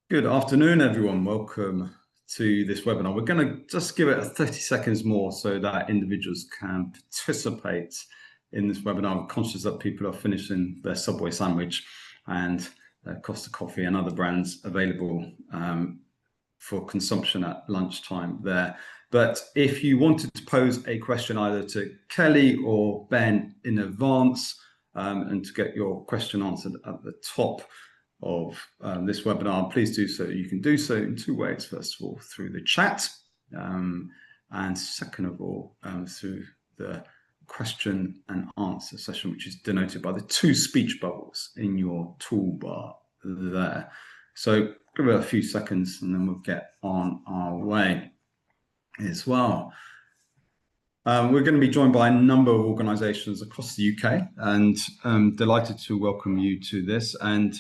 Good afternoon, everyone. Welcome to this webinar. We're going to just give it 30 seconds more so that individuals can participate in this webinar. I'm conscious that people are finishing their Subway sandwich and Costa Coffee and other brands available for consumption at lunchtime there. But if you wanted to pose a question either to Kelly or Ben in advance and to get your question answered at the top of this webinar, please do so. You can do so in two ways. First of all, through the chat, and second of all, through the question and answer session, which is denoted by the two speech bubbles in your toolbar there. So give it a few seconds and then we'll get on our way as well. We're going to be joined by a number of organisations across the UK, and I'm delighted to welcome you to this. And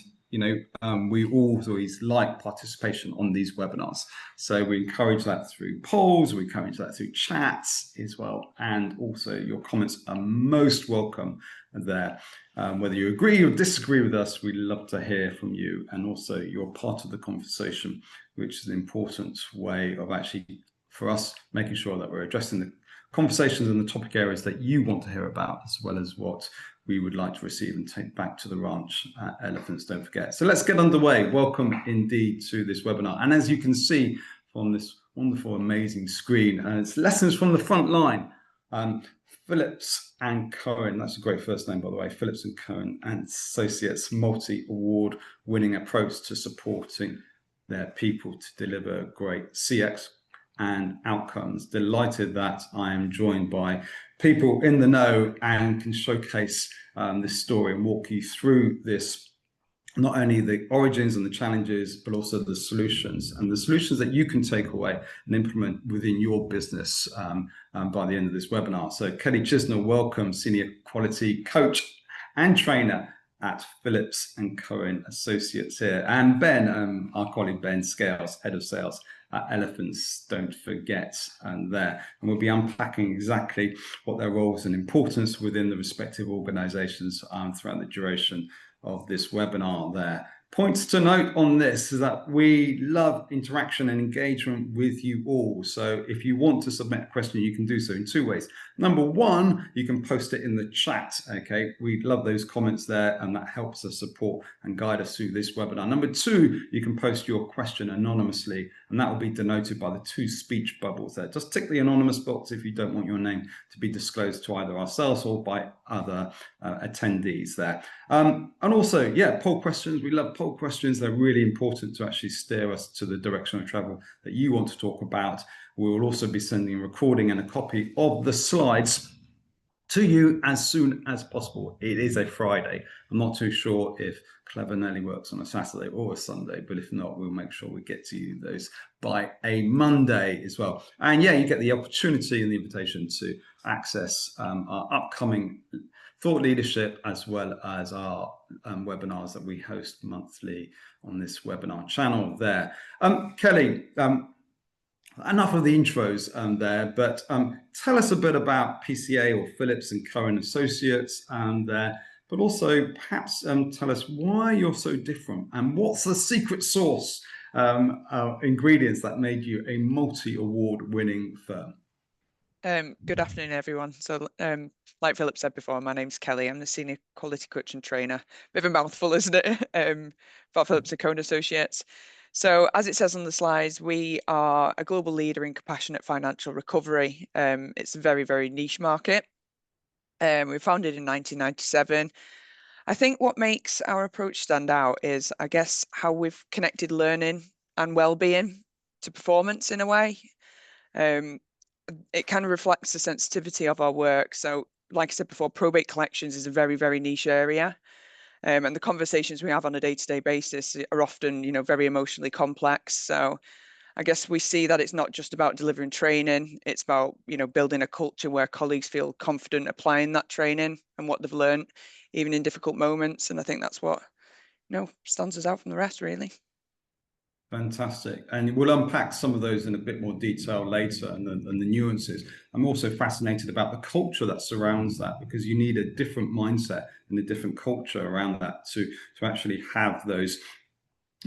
we always like participation on these webinars. So we encourage that through polls, we encourage that through chats as well. And also your comments are most welcome there. Whether you agree or disagree with us, we love to hear from you. And also you're part of the conversation, which is an important way of actually, for us, making sure that we're addressing the conversations and the topic areas that you want to hear about, as well as what we would like to receive and take back to the ranch at Elephants, don't forget. So let's get underway. Welcome indeed to this webinar. And as you can see from this wonderful, amazing screen, it's lessons from the front line. Phillips and Cohen, that's a great first name, by the way, Phillips and Cohen Associates, multi-award winning approach to supporting their people to deliver great CX and outcomes. Delighted that I am joined by people in the know and can showcase this story and walk you through this, not only the origins and the challenges, but also the solutions and the solutions that you can take away and implement within your business by the end of this webinar. So Kelly Chisnall, welcome, Senior Quality Coach and Trainer at Phillips and Cohen Associates here. And Ben, our colleague Ben Scales, Head of Sales at Elephants, don't forget, there. And we'll be unpacking exactly what their roles and importance within the respective organizations throughout the duration of this webinar there. Points to note on this is that we love interaction and engagement with you all. So if you want to submit a question, you can do so in two ways. Number one, you can post it in the chat. Okay, we love those comments there, and that helps us support and guide us through this webinar. Number two, you can post your question anonymously, and that will be denoted by the two speech bubbles there. Just tick the anonymous box if you don't want your name to be disclosed to either ourselves or by other attendees there. And also, yeah, poll questions. We love poll questions. They're really important to actually steer us to the direction of travel that you want to talk about. We will also be sending a recording and a copy of the slides to you as soon as possible. It is a Friday. I'm not too sure if Clever Nelly works on a Saturday or a Sunday, but if not, we'll make sure we get to you those by a Monday as well. And yeah, you get the opportunity and the invitation to access our upcoming thought leadership, as well as our webinars that we host monthly on this webinar channel there. Kelly, enough of the intros there, but tell us a bit about PCA or Phillips and Cohen Associates there, but also perhaps tell us why you're so different and what's the secret sauce ingredients that made you a multi-award winning firm. Good afternoon, everyone. So like Philip said before, my name's Kelly. I'm the Senior Quality Coach and Trainer. Bit of a mouthful, isn't it? For Phillips Cohen Associates. So as it says on the slides, we are a global leader in compassionate financial recovery. It's a very, very niche market. We were founded in 1997. I think what makes our approach stand out is, I guess, how we've connected learning and well-being to performance in a way. It kind of reflects the sensitivity of our work. So like I said before, probate collections is a very, very niche area. And the conversations we have on a day-to-day basis are often, very emotionally complex. So I guess we see that it's not just about delivering training. It's about, building a culture where colleagues feel confident applying that training and what they've learned, even in difficult moments. And I think that's what, stands us out from the rest, really. Fantastic. And we'll unpack some of those in a bit more detail later and the nuances. I'm also fascinated about the culture that surrounds that, because you need a different mindset and a different culture around that to actually have those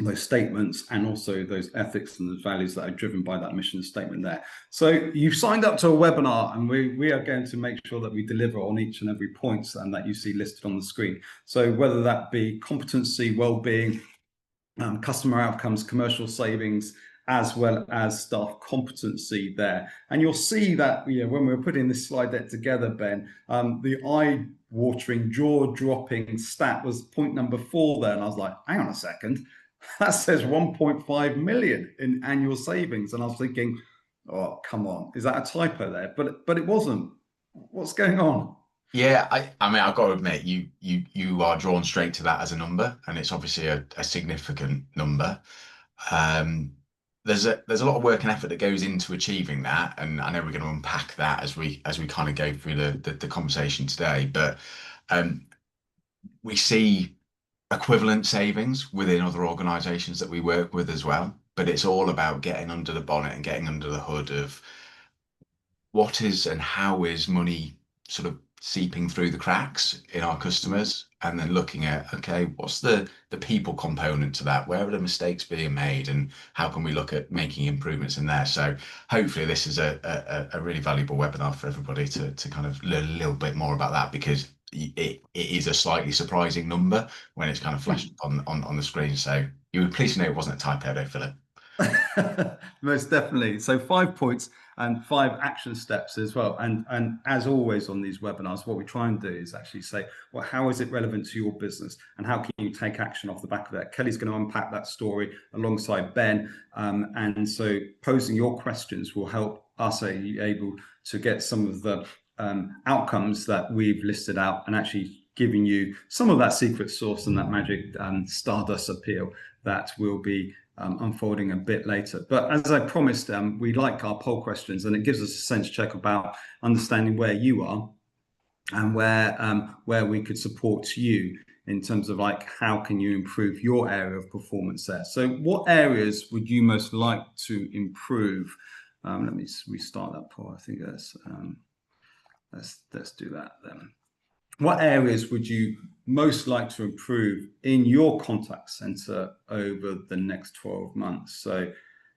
those statements and also those ethics and the values that are driven by that mission statement there. So you've signed up to a webinar, and we are going to make sure that we deliver on each and every point and that you see listed on the screen. So whether that be competency, well-being, customer outcomes, commercial savings, as well as staff competency there. And you'll see that, you know, when we were putting this slide deck together, Ben, the eye-watering, jaw-dropping stat was point number 4 there. And I was like, hang on a second, that says 1.5 million in annual savings. And I was thinking, oh, come on, is that a typo there? But it wasn't. What's going on? Yeah, I mean, I've got to admit, you are drawn straight to that as a number, and it's obviously a significant number. There's a lot of work and effort that goes into achieving that, and I know we're going to unpack that as we kind of go through the conversation today. But we see equivalent savings within other organisations that we work with as well. But it's all about getting under the bonnet and getting under the hood of what is and how is money sort of seeping through the cracks in our customers, and then looking at, okay, what's the people component to that? Where are the mistakes being made, and how can we look at making improvements in there? So hopefully this is a really valuable webinar for everybody to kind of learn a little bit more about that, because it is a slightly surprising number when it's kind of flashed on the screen. So you were pleased to know it wasn't a typo though, Philip. Most definitely. So 5 points and 5 action steps as well. And as always on these webinars, what we try and do is actually say, well, how is it relevant to your business, and how can you take action off the back of that? Kelly's going to unpack that story alongside Ben. And so posing your questions will help us be able to get some of the outcomes that we've listed out, and actually giving you some of that secret sauce and that magic stardust appeal that will be unfolding a bit later. But as I promised, we like our poll questions, and it gives us a sense check about understanding where you are and where we could support you in terms of like, how can you improve your area of performance there? So what areas would you most like to improve? Let me restart that poll. I think that's let's do that then. What areas would you most like to improve in your contact center over the next 12 months? So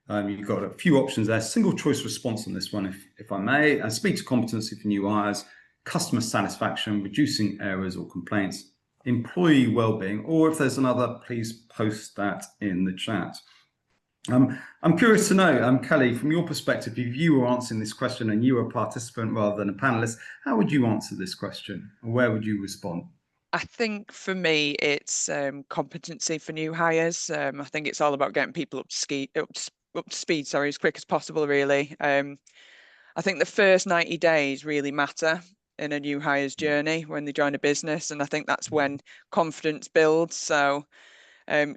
you've got a few options there. Single choice response on this one, if I may. Speed to competency for new hires, customer satisfaction, reducing errors or complaints, employee well-being, or if there's another, please post that in the chat. I'm curious to know, Kelly, from your perspective, if you were answering this question and you were a participant rather than a panelist, how would you answer this question? Or where would you respond? I think for me, it's competency for new hires. I think it's all about getting people up to speed, sorry, as quick as possible, really. I think the first 90 days really matter in a new hire's journey when they join a business. And I think that's when confidence builds. So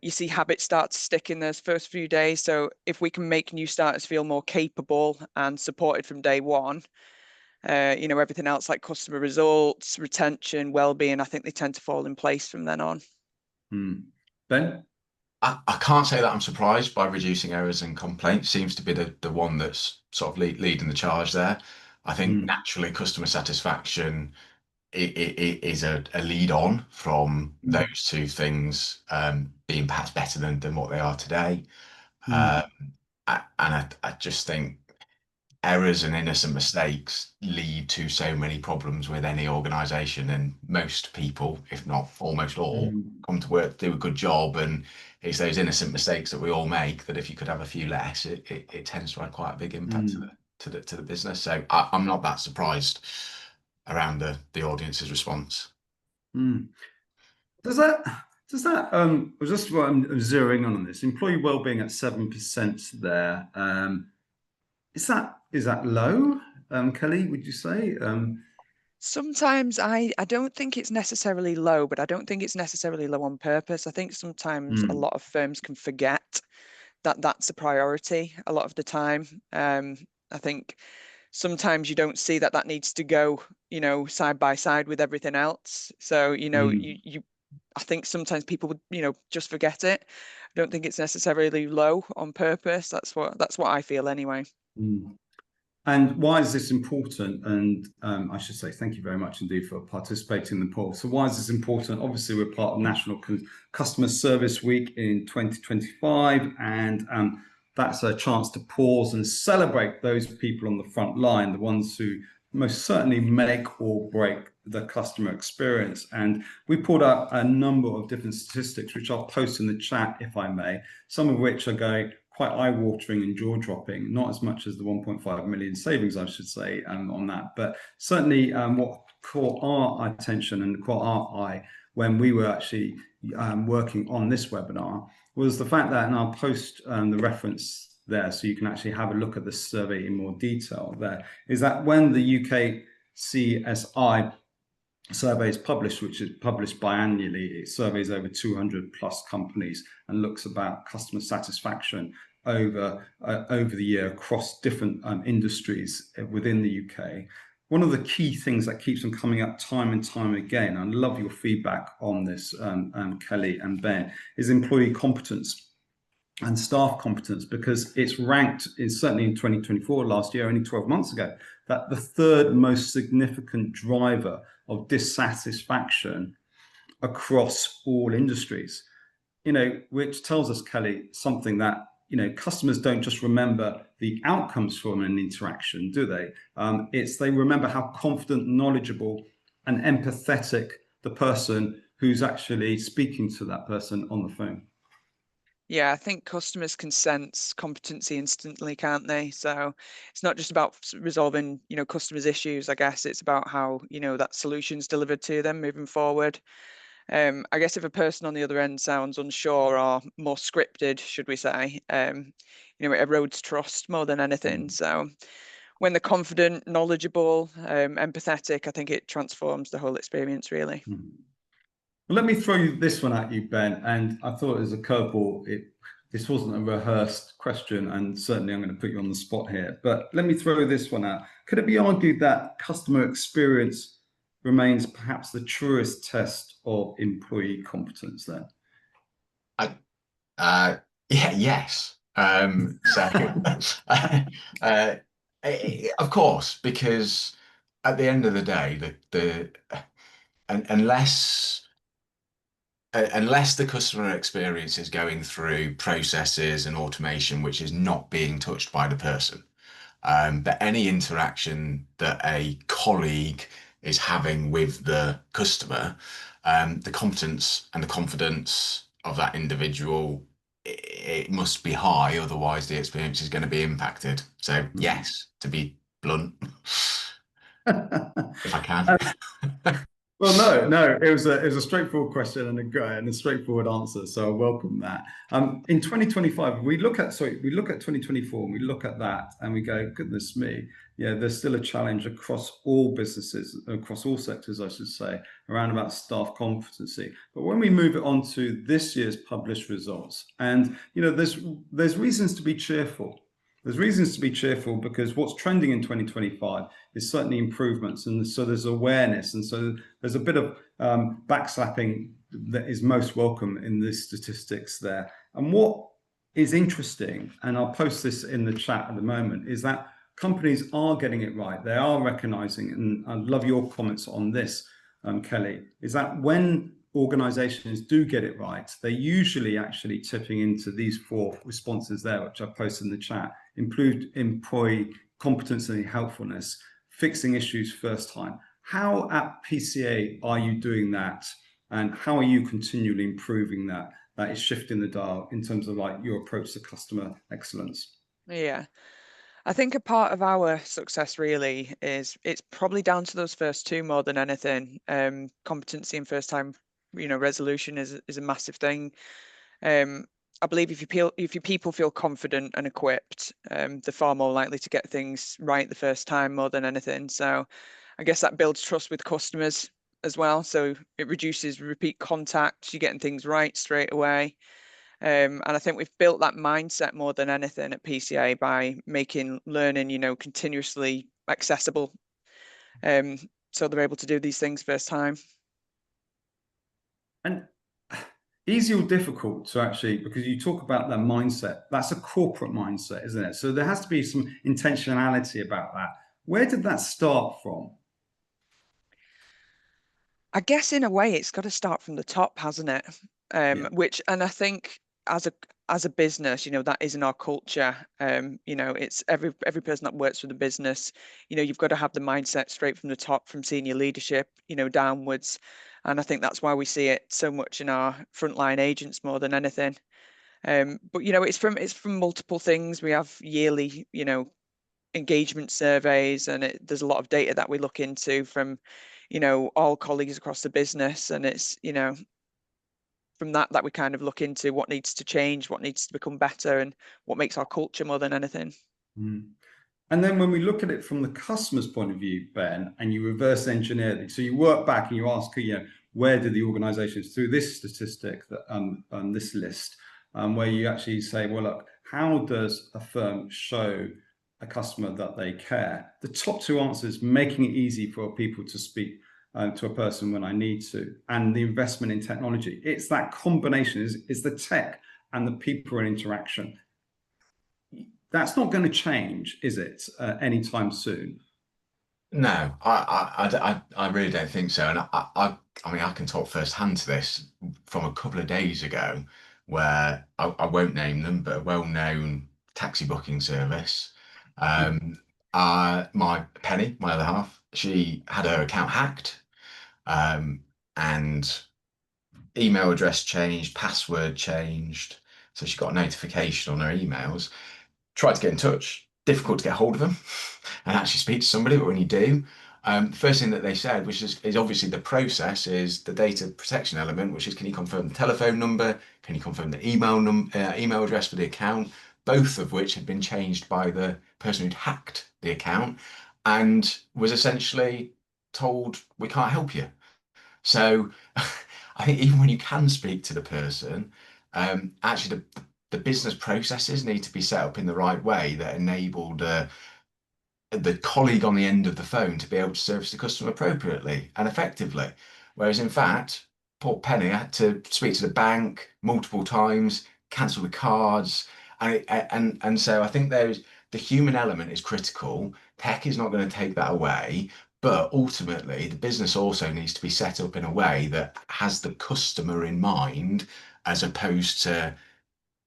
you see habits start to stick in those first few days. So if we can make new starters feel more capable and supported from day one, you know, everything else like customer results, retention, well-being, I think they tend to fall in place from then on. Ben? I can't say that I'm surprised by reducing errors and complaints. Seems to be the one that's sort of leading the charge there. I think naturally customer satisfaction is a lead on from those two things being perhaps better than what they are today. And I just think errors and innocent mistakes lead to so many problems with any organization, and most people, if not almost all, come to work to do a good job, and it's those innocent mistakes that we all make that if you could have a few less, it tends to have quite a big impact to the business. So I'm not that surprised around the audience's response. Does that just what I'm zeroing on this employee well-being at 7% there, is that low, Kelly, would you say? Sometimes I don't think it's necessarily low, but I don't think it's necessarily low on purpose. I think sometimes a lot of firms can forget that that's a priority a lot of the time. I think sometimes you don't see that needs to go, you know, side by side with everything else. So, you know, I think sometimes people would, you know, just forget it. I don't think it's necessarily low on purpose. That's what I feel anyway. And why is this important? And I should say thank you very much indeed for participating in the poll. So why is this important? Obviously, we're part of National Customer Service Week in 2025, and that's a chance to pause and celebrate those people on the front line, the ones who most certainly make or break the customer experience. And we pulled out a number of different statistics, which I'll post in the chat, if I may, some of which are going quite eye-watering and jaw-dropping, not as much as the 1.5 million savings, I should say, on that, but certainly what caught our attention and caught our eye when we were actually working on this webinar was the fact that, and I'll post the reference there so you can actually have a look at the survey in more detail there, is that when the UK CSI survey is published, which is published biannually, it surveys over 200 plus companies and looks about customer satisfaction over the year across different industries within the UK. One of the key things that keeps on coming up time and time again, I love your feedback on this, Kelly and Ben, is employee competence and staff competence, because it's ranked, certainly in 2024, last year, only 12 months ago, that the third most significant driver of dissatisfaction across all industries, which tells us, Kelly, something that, customers don't just remember the outcomes from an interaction, do they? They remember how confident, knowledgeable, and empathetic the person who's actually speaking to that person on the phone. Yeah, I think customers can sense competency instantly, can't they? So it's not just about resolving, customers' issues. I guess it's about how, that solution's delivered to them moving forward. I guess if a person on the other end sounds unsure or more scripted, should we say, it erodes trust more than anything. So when they're confident, knowledgeable, empathetic, I think it transforms the whole experience, really. Well, let me throw this one at you, Ben, and I thought it was a curveball. This wasn't a rehearsed question, and certainly I'm going to put you on the spot here, but let me throw this one out. Could it be argued that customer experience remains perhaps the truest test of employee competence then? Yes. Of course, because at the end of the day, unless the customer experience is going through processes and automation which is not being touched by the person, but any interaction that a colleague is having with the customer, the competence and the confidence of that individual, it must be high, otherwise the experience is going to be impacted. So yes, to be blunt, if I can. Well, no, it was a straightforward question and a straightforward answer. So I welcome that. In 2025, we look at 2024 and we look at that and we go, goodness me, yeah, there's still a challenge across all businesses, across all sectors, I should say, around about staff competency. But when we move it on to this year's published results, and there's reasons to be cheerful. There's reasons to be cheerful because what's trending in 2025 is certainly improvements. And so there's awareness. And so there's a bit of backslapping that is most welcome in the statistics there. And what is interesting, and I'll post this in the chat at the moment, is that companies are getting it right. They are recognizing, and I love your comments on this, Kelly, is that when organizations do get it right, they're usually actually tipping into these 4 responses there, which I posted in the chat: improved employee competence and helpfulness, fixing issues first time. How at PCA are you doing that? And how are you continually improving that? That is shifting the dial in terms of like your approach to customer excellence. Yeah. I think a part of our success really is it's probably down to those first 2 more than anything. Competency and first time, resolution is a massive thing. I believe if your people feel confident and equipped, they're far more likely to get things right the first time more than anything. So I guess that builds trust with customers as well. So it reduces repeat contact, you're getting things right straight away. And I think we've built that mindset more than anything at PCA by making learning, continuously accessible. So they're able to do these things first time. And easy or difficult to actually, because you talk about that mindset, that's a corporate mindset, isn't it? So there has to be some intentionality about that. Where did that start from? I guess in a way it's got to start from the top, hasn't it? Yeah. Which, and I think as a business, that isn't our culture. It's every person that works for the business, you've got to have the mindset straight from the top, from senior leadership, downwards. And I think that's why we see it so much in our frontline agents more than anything. But it's from multiple things. We have yearly, engagement surveys, and there's a lot of data that we look into from, all colleagues across the business, and it's, from that we kind of look into what needs to change, what needs to become better, and what makes our culture more than anything. Mm. And then when we look at it from the customer's point of view, Ben, and you reverse engineer it, so you work back and you ask, where did the organizations, through this statistic that this list, where you actually say, well, look, how does a firm show a customer that they care? The top two answers: making it easy for people to speak to a person when I need to, and the investment in technology. It's that combination, is the tech and the people and interaction. That's not going to change, is it, anytime soon? No, I really don't think so. And I mean, I can talk firsthand to this from a couple of days ago, where I won't name them, but a well-known taxi booking service. My Penny, my other half, she had her account hacked, and email address changed, password changed. So she got a notification on her emails. Tried to get in touch, difficult to get hold of them and actually speak to somebody. But when you do, the first thing that they said, which is obviously the process, is the data protection element, which is, can you confirm the telephone number? Can you confirm the email address for the account? Both of which had been changed by the person who'd hacked the account, and was essentially told, we can't help you. So I think even when you can speak to the person, actually the business processes need to be set up in the right way that enable the colleague on the end of the phone to be able to service the customer appropriately and effectively. Whereas in fact, poor Penny had to speak to the bank multiple times, cancel the cards, and so I think the human element is critical. Tech is not going to take that away. But ultimately, the business also needs to be set up in a way that has the customer in mind, as opposed to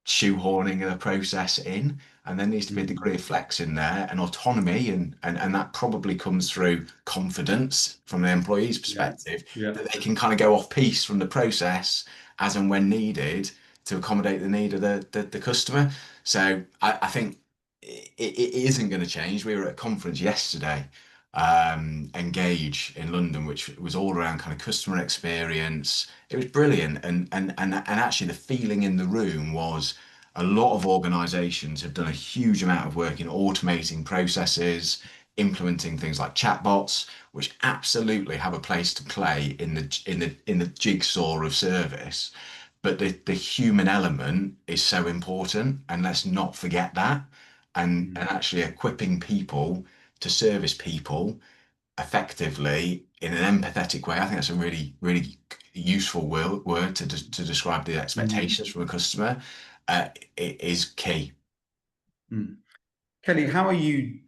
shoehorning a process in. And there needs to be a degree of flex in there and autonomy, and that probably comes through confidence from the employee's perspective, that they can kind of go off piece from the process as and when needed to accommodate the need of the customer. So I think it isn't going to change. We were at a conference yesterday, Engage in London, which was all around kind of customer experience. It was brilliant, and actually the feeling in the room was a lot of organizations have done a huge amount of work in automating processes, implementing things like chatbots, which absolutely have a place to play in the jigsaw of service. But the human element is so important, and let's not forget that. And actually equipping people to service people effectively in an empathetic way. I think that's a really, really useful word to describe the expectations from a customer. It is key. Kelly, how are you,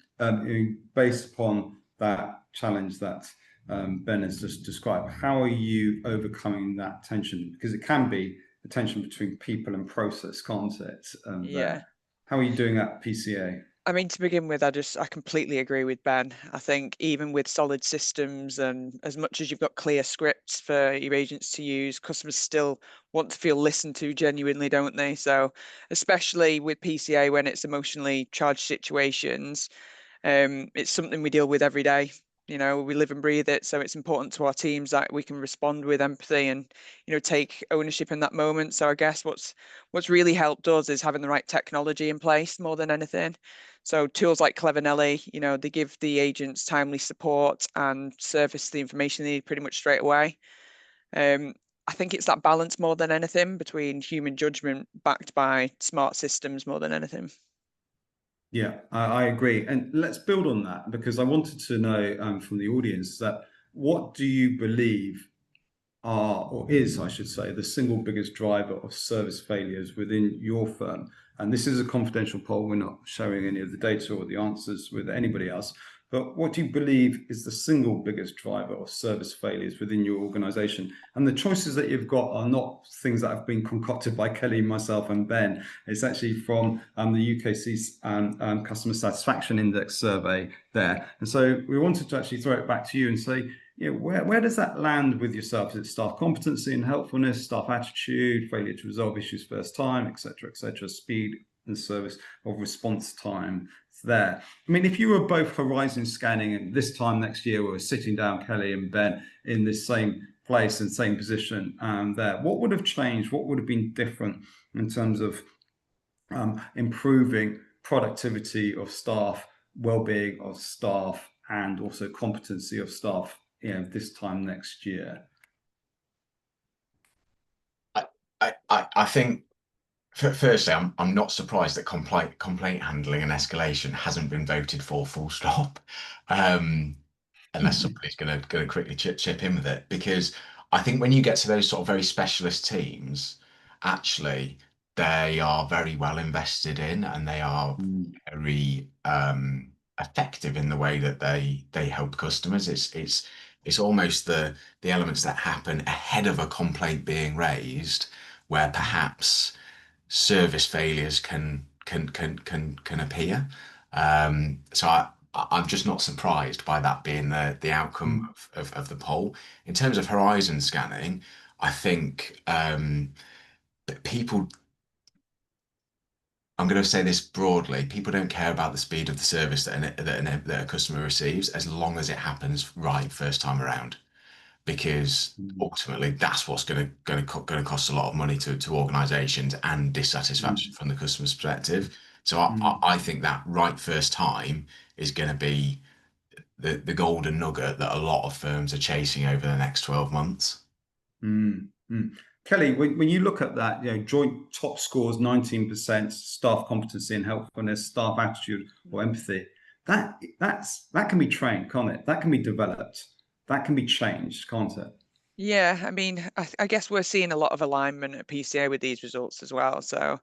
based upon that challenge that Ben has just described, how are you overcoming that tension? Because it can be a tension between people and process, can't it? Yeah. How are you doing at PCA? I mean, to begin with, I completely agree with Ben. I think even with solid systems, and as much as you've got clear scripts for your agents to use, customers still want to feel listened to genuinely, don't they? So especially with PCA, when it's emotionally charged situations, it's something we deal with every day. We live and breathe it. So it's important to our teams that we can respond with empathy and, take ownership in that moment. So I guess what's really helped us is having the right technology in place more than anything. So tools like Clever Nelly, they give the agents timely support and surface the information they need pretty much straight away. I think it's that balance more than anything between human judgment backed by smart systems more than anything. Yeah, I agree. And let's build on that, because I wanted to know from the audience that what do you believe are, or is, I should say, the single biggest driver of service failures within your firm? And this is a confidential poll. We're not sharing any of the data or the answers with anybody else. But what do you believe is the single biggest driver of service failures within your organization? And the choices that you've got are not things that have been concocted by Kelly, myself, and Ben. It's actually from the UKC's Customer Satisfaction Index survey there. And so we wanted to actually throw it back to you and say, where does that land with yourself? Is it staff competency and helpfulness, staff attitude, failure to resolve issues first time, etc., speed and service of response time there? I mean, if you were both horizon scanning and this time next year we were sitting down, Kelly and Ben, in this same place and same position there, what would have changed? What would have been different in terms of improving productivity of staff, well-being of staff, and also competency of staff this time next year? I think, firstly, I'm not surprised that complaint handling and escalation hasn't been voted for full stop, unless somebody's going to quickly chip in with it. Because I think when you get to those sort of very specialist teams, actually they are very well invested in, and they are very effective in the way that they help customers. It's almost the elements that happen ahead of a complaint being raised, where perhaps service failures can appear. So I'm just not surprised by that being the outcome of the poll. In terms of horizon scanning, I think that people, I'm going to say this broadly, people don't care about the speed of the service that a customer receives, as long as it happens right first time around, because ultimately that's what's going to cost a lot of money to organisations, and dissatisfaction from the customer's perspective. So I think that right first time is going to be the golden nugget that a lot of firms are chasing over the next 12 months. Kelly, when you look at that, joint top scores, 19%, staff competency and helpfulness, staff attitude or empathy, that can be trained, can't it? That can be developed. That can be changed, can't it? Yeah, I mean, I guess we're seeing a lot of alignment at PCA with these results as well. So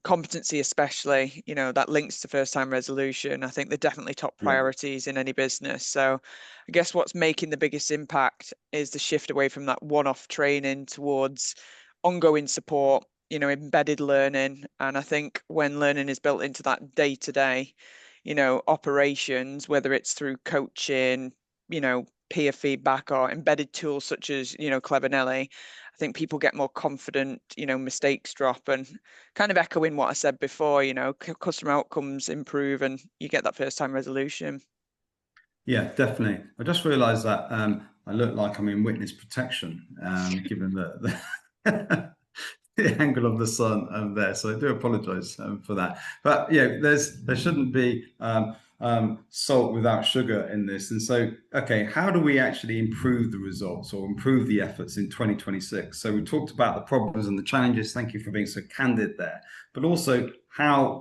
competency especially, that links to first time resolution. I think they're definitely top priorities in any business. So I guess what's making the biggest impact is the shift away from that one-off training towards ongoing support, embedded learning. And I think when learning is built into that day-to-day, operations, whether it's through coaching, peer feedback or embedded tools such as, Clever Nelly, I think people get more confident, mistakes drop, and kind of echoing what I said before, customer outcomes improve and you get that first time resolution. Yeah, definitely. I just realized that I look like I'm in witness protection, given the angle of the sun there. So I do apologize for that. But there shouldn't be salt without sugar in this. And so, okay, how do we actually improve the results or improve the efforts in 2026? So we talked about the problems and the challenges. Thank you for being so candid there. But also,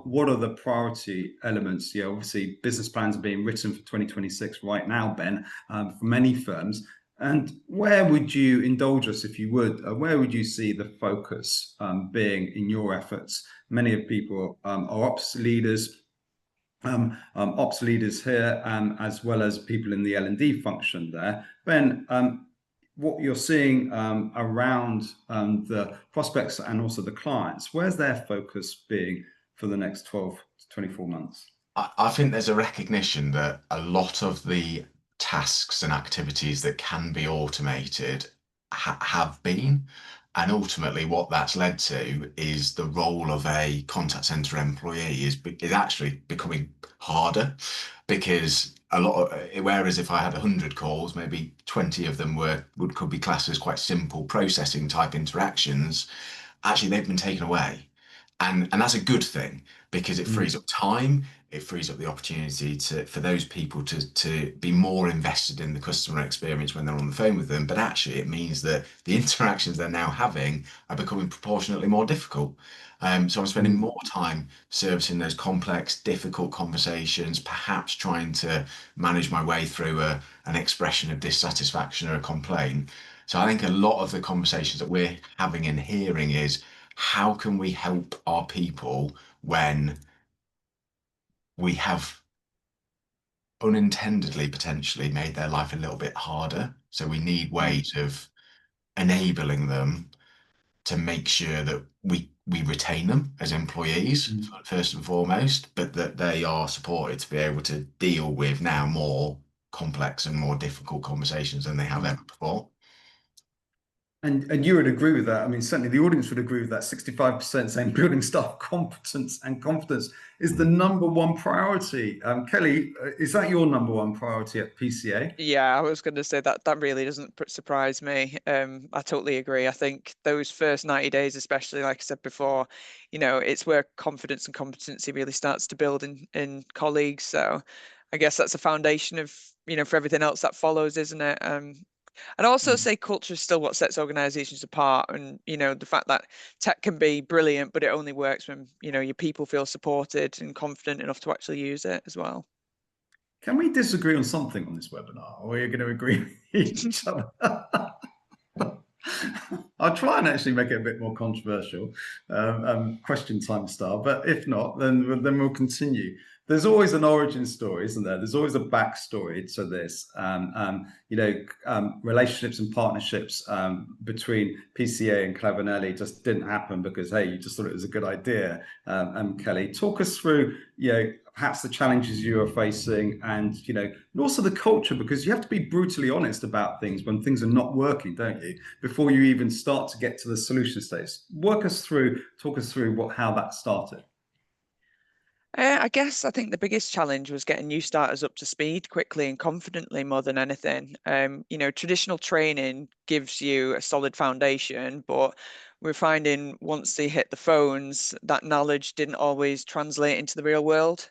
what are the priority elements? Obviously, business plans are being written for 2026 right now, Ben, for many firms. And where would you indulge us, if you would? Where would you see the focus being in your efforts? Many of people are ops leaders here, as well as people in the L&D function there. Ben, what you're seeing around the prospects and also the clients, where's their focus being for the next 12 to 24 months? I think there's a recognition that a lot of the tasks and activities that can be automated have been, and ultimately what that's led to is the role of a contact center employee is actually becoming harder, because whereas if I had 100 calls, maybe 20 of them could be classed as quite simple processing type interactions, actually they've been taken away. And that's a good thing, because it frees up time, it frees up the opportunity for those people to be more invested in the customer experience when they're on the phone with them. But actually it means that the interactions they're now having are becoming proportionately more difficult. So I'm spending more time servicing those complex, difficult conversations, perhaps trying to manage my way through an expression of dissatisfaction or a complaint, So I think a lot of the conversations that we're having and hearing is, how can we help our people when we have unintendedly potentially made their life a little bit harder? So we need ways of enabling them to make sure that we retain them as employees first and foremost, but that they are supported to be able to deal with now more complex and more difficult conversations than they have ever before. And you would agree with that. I mean, certainly the audience would agree with that. 65% saying building staff competence and confidence is the #1 priority. Kelly, is that your #1 priority at PCA? Yeah, I was going to say that really doesn't surprise me. I totally agree. I think those first 90 days, especially, like I said before, it's where confidence and competency really starts to build in colleagues. So I guess that's a foundation of, for everything else that follows, isn't it? I'd also say culture is still what sets organizations apart. And, the fact that tech can be brilliant, but it only works when, your people feel supported and confident enough to actually use it as well. Can we disagree on something on this webinar, or are you going to agree with each other? I'll try and actually make it a bit more controversial, question time style. But if not, then we'll continue. There's always an origin story, isn't there? There's always a backstory to this. Relationships and partnerships between PCA and Clavanelli just didn't happen because, hey, you just thought it was a good idea. Kelly, talk us through, perhaps the challenges you are facing, and also the culture, because you have to be brutally honest about things when things are not working, don't you? Before you even start to get to the solution stage. Talk us through how that started. I guess I think the biggest challenge was getting new starters up to speed quickly and confidently more than anything. Traditional training gives you a solid foundation, but we're finding once they hit the phones, that knowledge didn't always translate into the real world.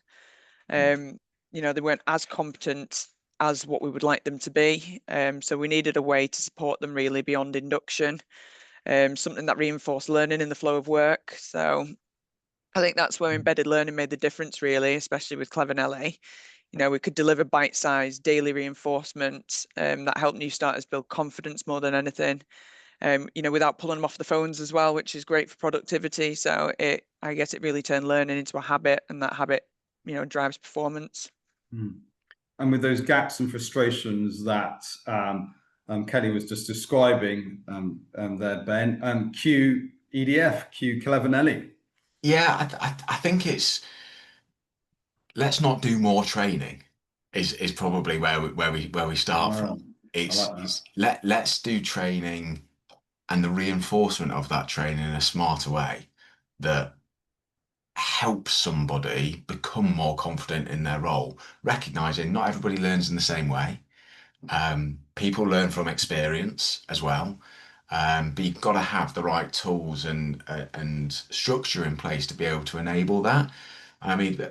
They weren't as competent as what we would like them to be. So we needed a way to support them really beyond induction, something that reinforced learning in the flow of work. So I think that's where embedded learning made the difference, really, especially with Clavanelli. We could deliver bite-sized daily reinforcement that helped new starters build confidence more than anything, without pulling them off the phones as well, which is great for productivity. So I guess it really turned learning into a habit, and that habit, drives performance. And with those gaps and frustrations that Kelly was just describing there, Ben, Q EDF, Q Clavanelli. Yeah, I think it's, let's not do more training is probably where we start from. Let's do training and the reinforcement of that training in a smarter way that helps somebody become more confident in their role, recognizing not everybody learns in the same way. People learn from experience as well. But you've got to have the right tools and structure in place to be able to enable that. I mean,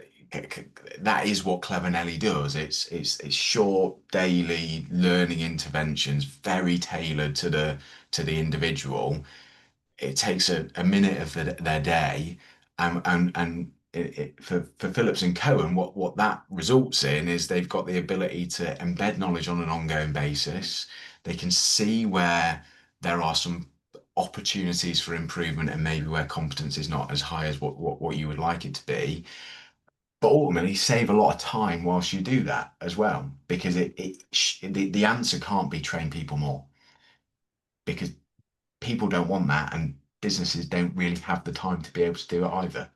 that is what Clavanelli does. It's short daily learning interventions, very tailored to the individual. It takes a minute of their day, and for Phillips and Cohen, what that results in is they've got the ability to embed knowledge on an ongoing basis. They can see where there are some opportunities for improvement and maybe where competence is not as high as what you would like it to be. But ultimately save a lot of time whilst you do that as well, because the answer can't be train people more, because people don't want that, and businesses don't really have the time to be able to do it either.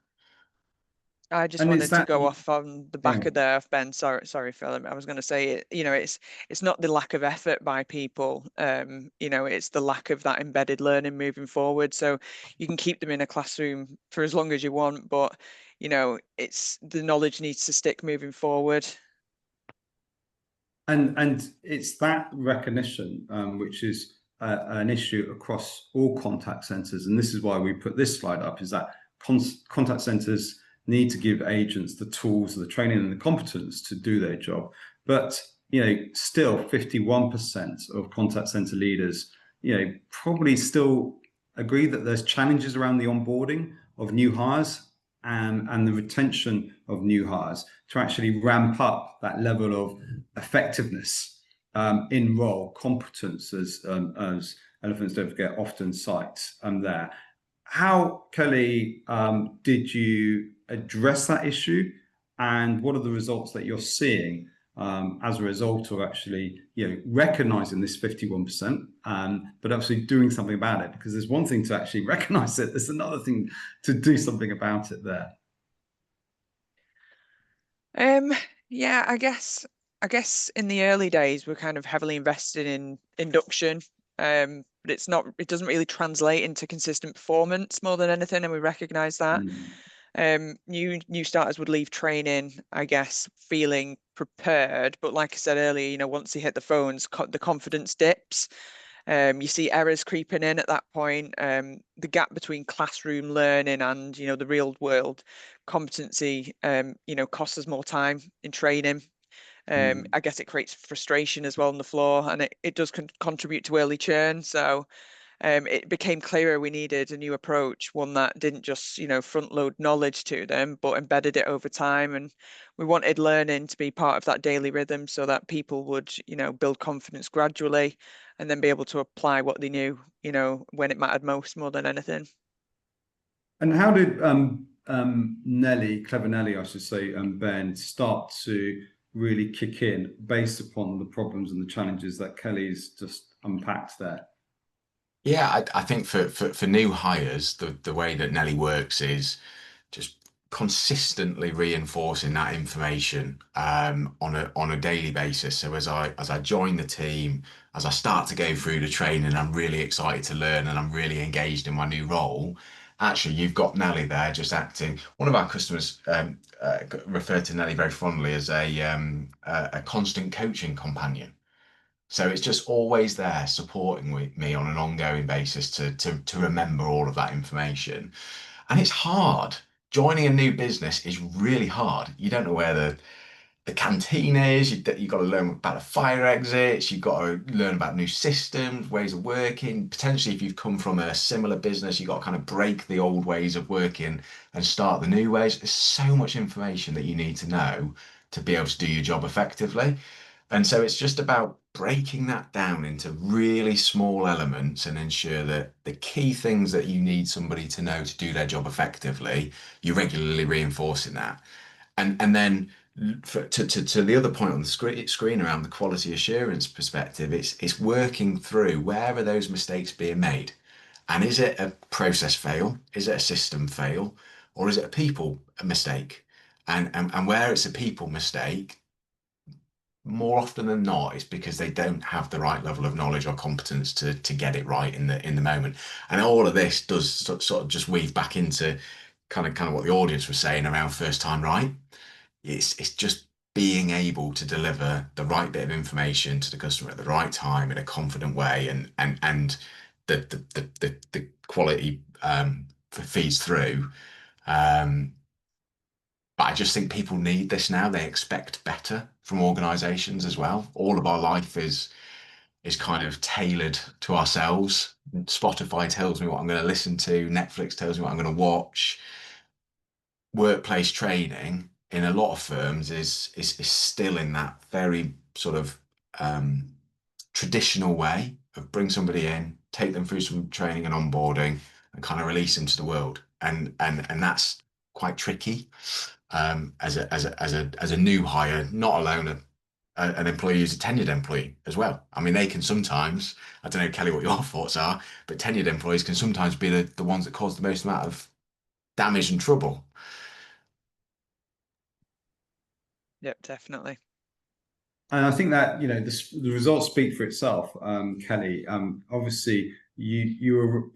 I just wanted to go off on the back of there, Ben. Sorry, Philip. I was going to say, it's not the lack of effort by people. It's the lack of that embedded learning moving forward. So you can keep them in a classroom for as long as you want, but it's the knowledge needs to stick moving forward. And it's that recognition, which is an issue across all contact centers. And this is why we put this slide up, is that contact centers need to give agents the tools, the training and the competence to do their job. But, still 51% of contact center leaders, probably still agree that there's challenges around the onboarding of new hires and the retention of new hires to actually ramp up that level of effectiveness in role competence, as elephants don't forget often cites there. How, Kelly, did you address that issue, and what are the results that you're seeing as a result of actually, recognizing this 51%, but actually doing something about it? Because there's one thing to actually recognize it, there's another thing to do something about it there. Yeah, I guess in the early days we're kind of heavily invested in induction, but it doesn't really translate into consistent performance more than anything, and we recognize that. New starters would leave training, I guess, feeling prepared, but like I said earlier, once they hit the phones, the confidence dips. You see errors creeping in at that point. The gap between classroom learning and the real world competency costs us more time in training. I guess it creates frustration as well on the floor, and it does contribute to early churn. So it became clearer we needed a new approach, one that didn't just front load knowledge to them, but embedded it over time. And we wanted learning to be part of that daily rhythm, so that people would build confidence gradually, and then be able to apply what they knew when it mattered most, more than anything. And how did Nelly, clever Nelly, I should say, Ben, start to really kick in based upon the problems and the challenges that Kelly's just unpacked there? Yeah, I think for new hires, the way that Nelly works is just consistently reinforcing that information on a daily basis. So as I join the team, as I start to go through the training, I'm really excited to learn and I'm really engaged in my new role. Actually, you've got Nelly there just acting. One of our customers referred to Nelly very fondly as a constant coaching companion. So it's just always there supporting me on an ongoing basis to remember all of that information. And it's hard. Joining a new business is really hard. You don't know where the canteen is. You've got to learn about the fire exits. You've got to learn about new systems, ways of working. Potentially, if you've come from a similar business, you've got to kind of break the old ways of working and start the new ways. There's so much information that you need to know to be able to do your job effectively. And so it's just about breaking that down into really small elements and ensure that the key things that you need somebody to know to do their job effectively, you're regularly reinforcing that. And then to the other point on the screen around the quality assurance perspective, it's working through where are those mistakes being made? And is it a process fail? Is it a system fail? Or is it a people mistake? And where it's a people mistake, more often than not, it's because they don't have the right level of knowledge or competence to get it right in the moment. And all of this does sort of just weave back into kind of what the audience was saying around first time right. It's just being able to deliver the right bit of information to the customer at the right time in a confident way, and the quality feeds through. But I just think people need this now. They expect better from organizations as well. All of our life is kind of tailored to ourselves. Spotify tells me what I'm going to listen to. Netflix tells me what I'm going to watch. Workplace training in a lot of firms is still in that very sort of traditional way of bring somebody in, take them through some training and onboarding, and kind of release them to the world. And that's quite tricky. As a new hire, not alone an employee who's a tenured employee as well. I mean, they can sometimes, I don't know, Kelly, what your thoughts are, but tenured employees can sometimes be the ones that cause the most amount of damage and trouble. Yep, definitely. And I think that the results speak for itself, Kelly. Obviously, you're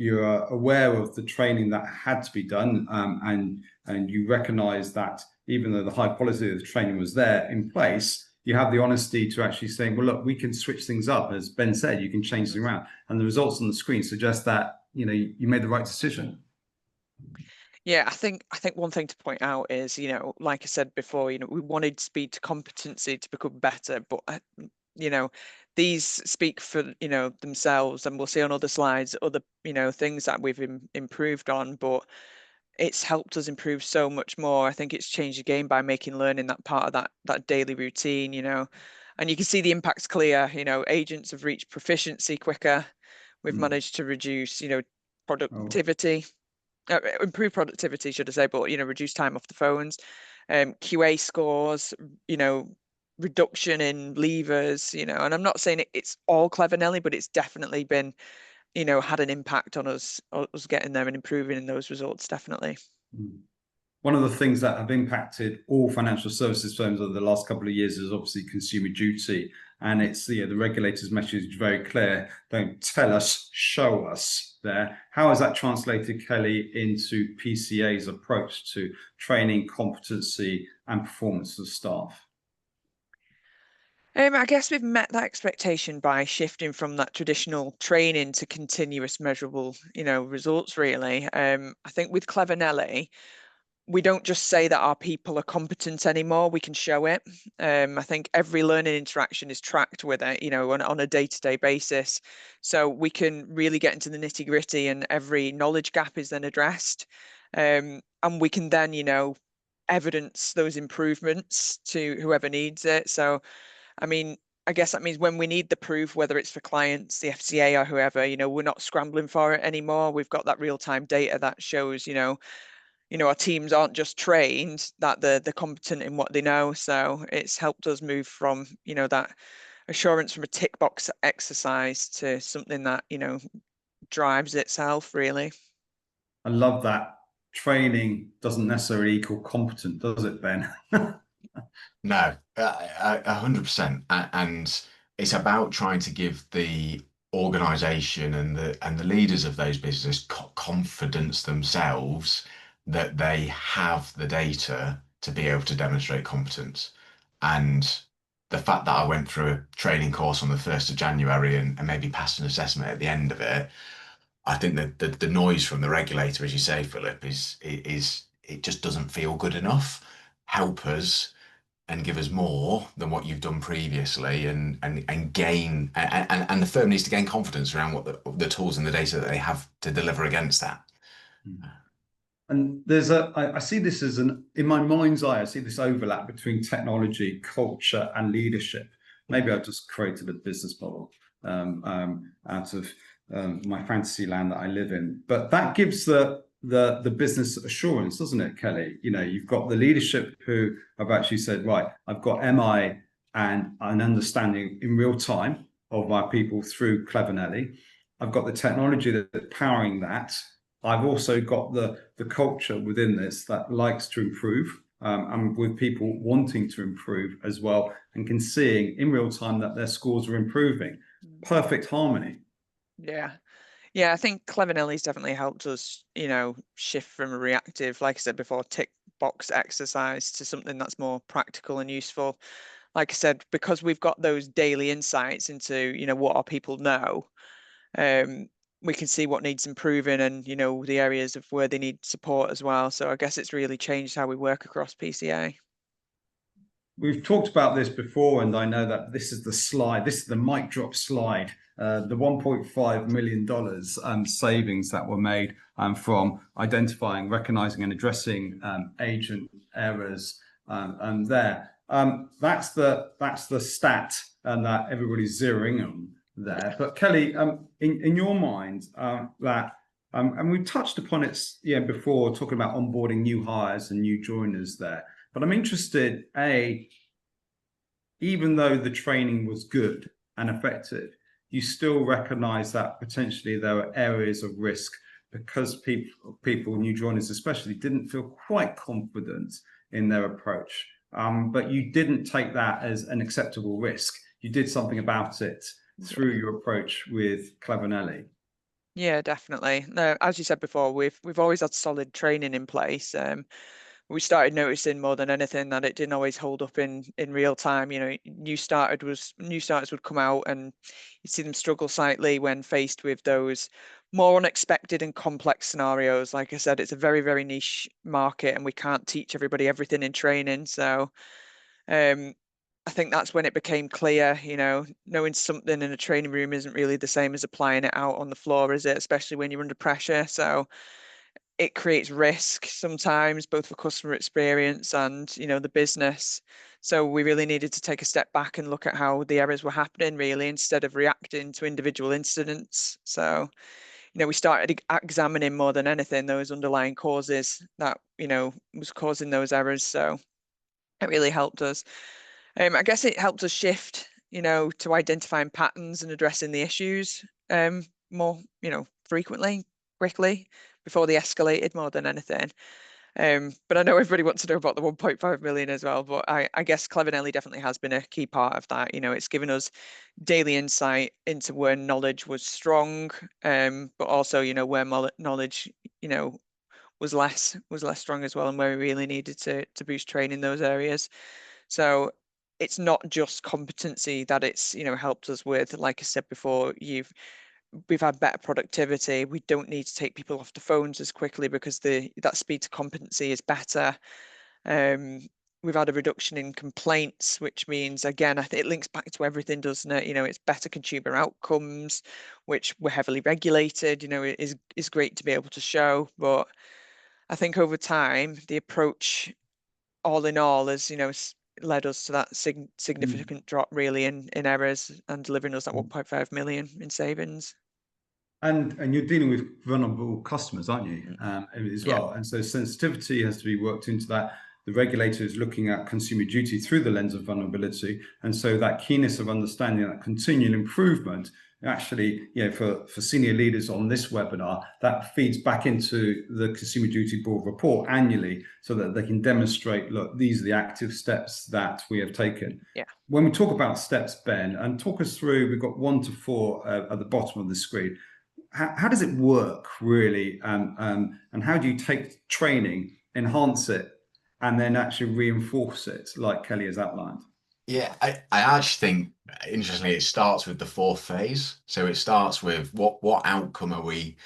aware of the training that had to be done, and you recognise that even though the high quality of the training was there in place, you have the honesty to actually say, well, look, we can switch things up. As Ben said, you can change things around, and the results on the screen suggest that you made the right decision. Yeah, I think one thing to point out is, like I said before, we wanted speed to competency to become better, but these speak for themselves, and we'll see on other slides other things that we've improved on, but it's helped us improve so much more. I think it's changed the game by making learning that part of that daily routine. And you can see the impact's clear. Agents have reached proficiency quicker. We've managed to reduce, productivity, improve productivity, should I say, but, reduce time off the phones, QA scores, reduction in levers, and I'm not saying it's all Clever Nelly, but it's definitely been, had an impact on us getting there and improving in those results, definitely. One of the things that have impacted all financial services firms over the last couple of years is obviously consumer duty. And it's the regulator's message is very clear. Don't tell us, show us there. How has that translated, Kelly, into PCA's approach to training, competency and performance of staff? I guess we've met that expectation by shifting from that traditional training to continuous measurable, results, really. I think with Clever Nelly, we don't just say that our people are competent anymore, we can show it. I think every learning interaction is tracked with it, on a day-to-day basis. So we can really get into the nitty-gritty and every knowledge gap is then addressed. And we can then, evidence those improvements to whoever needs it. So, I mean, I guess that means when we need the proof, whether it's for clients, the FCA or whoever, we're not scrambling for it anymore. We've got that real-time data that shows, our teams aren't just trained, that they're competent in what they know. So it's helped us move from, that assurance from a tick box exercise to something that, drives itself, really. I love that. Training doesn't necessarily equal competent, does it, Ben? No, 100%. And it's about trying to give the organization and the leaders of those businesses confidence themselves that they have the data to be able to demonstrate competence. And the fact that I went through a training course on the 1st of January and maybe passed an assessment at the end of it, I think that the noise from the regulator, as you say, Philip, is it just doesn't feel good enough. Help us and give us more than what you've done previously, and gain and the firm needs to gain confidence around what the tools and the data that they have to deliver against that. And I see this as in my mind's eye, I see this overlap between technology, culture, and leadership. Maybe I've just created a business model out of my fantasy land that I live in. But that gives the business assurance, doesn't it, Kelly? You've got the leadership who have actually said, right, I've got MI and an understanding in real time of my people through Clever Nelly. I've got the technology that's powering that. I've also got the culture within this that likes to improve, and with people wanting to improve as well, and can seeing in real time that their scores are improving. Perfect harmony. Yeah, I think Clever Nelly's definitely helped us, shift from a reactive, like I said before, tick box exercise to something that's more practical and useful. Like I said, because we've got those daily insights into, what our people know, we can see what needs improving and, the areas of where they need support as well. So I guess it's really changed how we work across PCA. We've talked about this before, and I know that this is the slide. This is the mic drop slide. The $1.5 million savings that were made from identifying, recognizing, and addressing agent errors. And there, that's the stat, and that everybody's zeroing on there. But Kelly, in your mind, and we've touched upon it, before, talking about onboarding new hires and new joiners there. But I'm interested, even though the training was good and effective, you still recognize that potentially there were areas of risk because people, new joiners especially, didn't feel quite confident in their approach. But you didn't take that as an acceptable risk. You did something about it through your approach with Clever Nelly. Yeah, definitely. No, as you said before, we've always had solid training in place. We started noticing more than anything that it didn't always hold up in real time. New starters would come out and you see them struggle slightly when faced with those more unexpected and complex scenarios. Like I said, it's a very, very niche market and we can't teach everybody everything in training. So I think that's when it became clear, knowing something in a training room isn't really the same as applying it out on the floor, is it? Especially when you're under pressure. So it creates risk sometimes, both for customer experience and, the business. So we really needed to take a step back and look at how the errors were happening, really, instead of reacting to individual incidents. So, we started examining more than anything those underlying causes that, was causing those errors. So it really helped us. I guess it helped us shift, to identifying patterns and addressing the issues more, frequently, quickly, before they escalated more than anything. But I know everybody wants to know about the 1.5 million as well, but I guess Clever Nelly definitely has been a key part of that. It's given us daily insight into where knowledge was strong, but also, where knowledge, was less strong as well, and where we really needed to boost training in those areas. So it's not just competency that it's, helped us with. Like I said before, we've had better productivity. We don't need to take people off the phones as quickly because that speed to competency is better. We've had a reduction in complaints, which means, again, I think it links back to everything, doesn't it? It's better consumer outcomes, which were heavily regulated. It is great to be able to show. But I think over time, the approach, all in all, has led us to that significant drop, really, in errors, and delivering us that 1.5 million in savings. And you're dealing with vulnerable customers, aren't you, as well? And so sensitivity has to be worked into that. The regulator is looking at consumer duty through the lens of vulnerability. And so that keenness of understanding, that continual improvement, actually, for senior leaders on this webinar, that feeds back into the Consumer Duty Board report annually so that they can demonstrate, look, these are the active steps that we have taken. Yeah. When we talk about steps, Ben, and talk us through, we've got 1 to 4 at the bottom of the screen. How does it work, really? And how do you take training, enhance it, and then actually reinforce it, like Kelly has outlined? Yeah, I actually think, interestingly, it starts with the 4th phase. So it starts with what outcome are we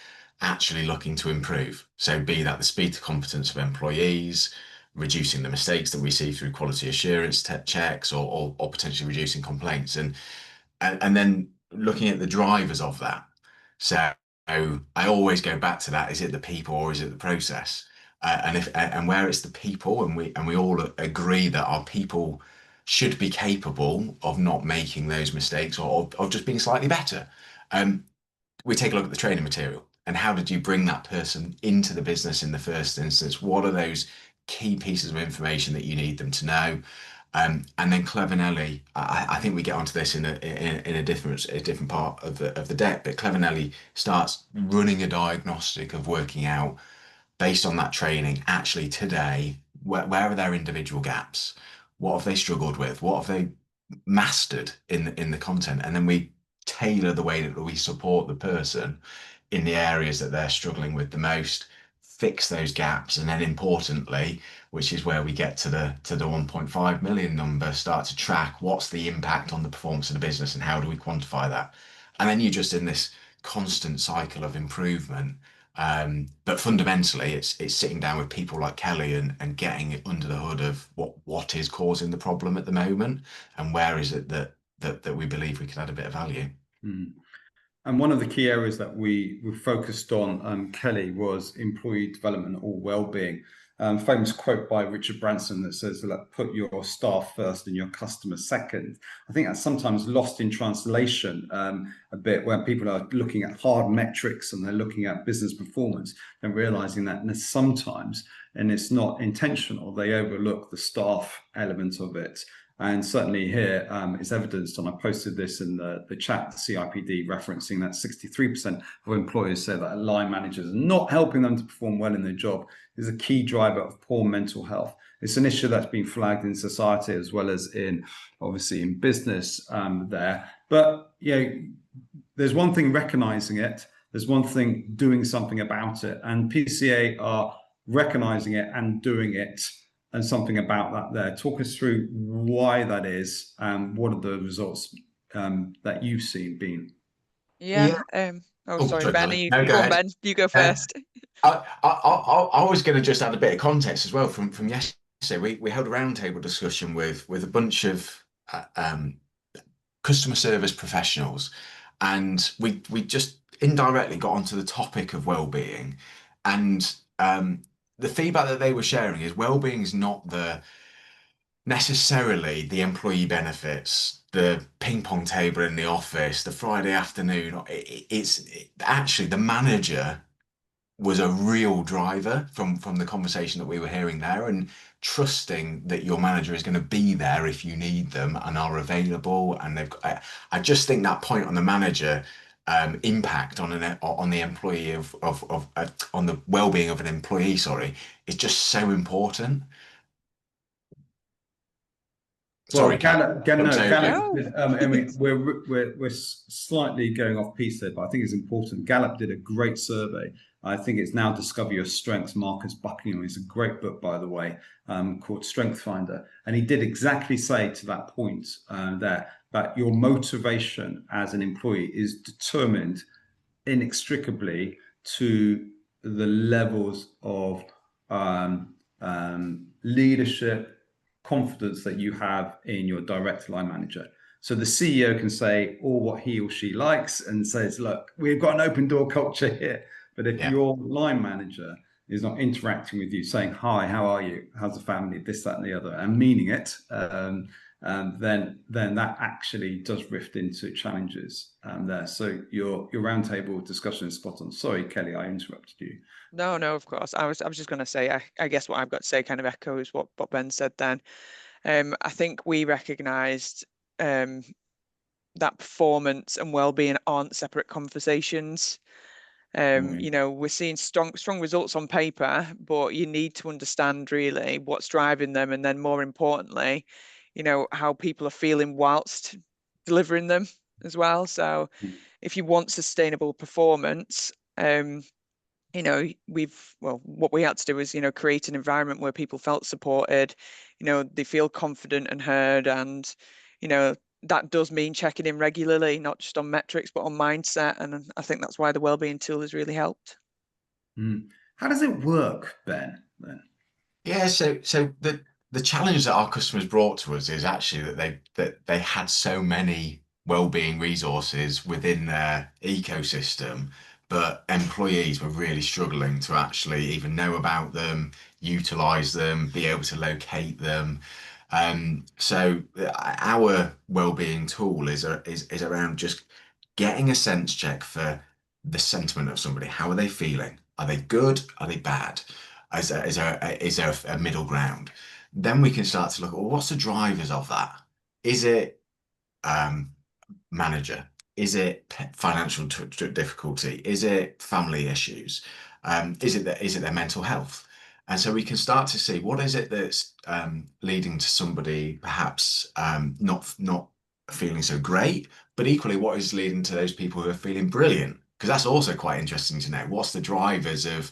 actually looking to improve? So be that the speed to competence of employees, reducing the mistakes that we see through quality assurance checks, or potentially reducing complaints, and then looking at the drivers of that. So I always go back to that: is it the people or is it the process? And where it's the people, and we all agree that our people should be capable of not making those mistakes, or of just being slightly better. We take a look at the training material, and how did you bring that person into the business in the first instance? What are those key pieces of information that you need them to know? And then Clever Nelly, I think we get onto this in a different part of the deck, but Clever Nelly starts running a diagnostic of working out, based on that training, actually today, where are their individual gaps? What have they struggled with? What have they mastered in the content? And then we tailor the way that we support the person in the areas that they're struggling with the most, fix those gaps, and then importantly, which is where we get to the 1.5 million number, start to track what's the impact on the performance of the business and how do we quantify that. And then you're just in this constant cycle of improvement. But fundamentally, it's sitting down with people like Kelly and getting under the hood of what is causing the problem at the moment, and where is it that we believe we can add a bit of value. And one of the key areas that we focused on, Kelly, was employee development or well-being. Famous quote by Richard Branson that says, put your staff first and your customers second. I think that's sometimes lost in translation a bit, where people are looking at hard metrics and they're looking at business performance and realizing that sometimes, and it's not intentional, they overlook the staff element of it. And certainly here it's evidenced, and I posted this in the chat, the CIPD, referencing that 63% of employers say that line managers are not helping them to perform well in their job is a key driver of poor mental health. It's an issue that's been flagged in society as well as obviously in business there. But there's one thing recognizing it, there's one thing doing something about it, and PCA are recognizing it and doing it. And something about that there. Talk us through why that is, and what are the results that you've seen been? Yeah. Sorry, Ben. No, go on, Ben. You go first. I was going to just add a bit of context as well from yesterday. We held a roundtable discussion with a bunch of customer service professionals, and we just indirectly got onto the topic of well-being, and the feedback that they were sharing is well-being is not the necessarily the employee benefits, the ping pong table in the office, the Friday afternoon. Actually the manager was a real driver from the conversation that we were hearing there, and trusting that your manager is going to be there if you need them and are available. And I just think that point on the manager impact on the employee on the well-being of an employee, sorry, is just so important. Well, Sorry, Kat. Gallup. No. I mean, we're slightly going off piece there, but I think it's important. Gallup did a great survey. I think it's now Discover Your Strengths. Marcus Buckingham, it's a great book, by the way, called Strength Finder, and he did exactly say to that point there that your motivation as an employee is determined inextricably to the levels of leadership, confidence that you have in your direct line manager. So the CEO can say all what he or she likes and says, look, we've got an open door culture here. But if your line manager is not interacting with you, saying, hi, how are you? How's the family? This, that, and the other, and meaning it, then that actually does rift into challenges there. So your roundtable discussion is spot on. Sorry, Kelly, I interrupted you. No, of course. I was just going to say, I guess what I've got to say kind of echoes what Ben said then. I think we recognised that performance and well-being aren't separate conversations. You know, we're seeing strong results on paper, but you need to understand really what's driving them, and then more importantly, you know, how people are feeling whilst delivering them as well. So if you want sustainable performance, you know, what we had to do is, you know, create an environment where people felt supported, you know, they feel confident and heard. And, you know, that does mean checking in regularly, not just on metrics, but on mindset. And I think that's why the wellbeing tool has really helped. How does it work, Ben? Then? Yeah, so the challenge that our customers brought to us is actually that they had so many wellbeing resources within their ecosystem, but employees were really struggling to actually even know about them, utilize them, be able to locate them. So our wellbeing tool is around just getting a sense check for the sentiment of somebody. How are they feeling? Are they good? Are they bad? Is there a middle ground? Then we can start to look at, well, what's the drivers of that? Is it manager? Is it financial difficulty? Is it family issues? Is it their mental health? And so we can start to see what is it that's leading to somebody perhaps not feeling so great, but equally what is leading to those people who are feeling brilliant. Because that's also quite interesting to know. What's the drivers of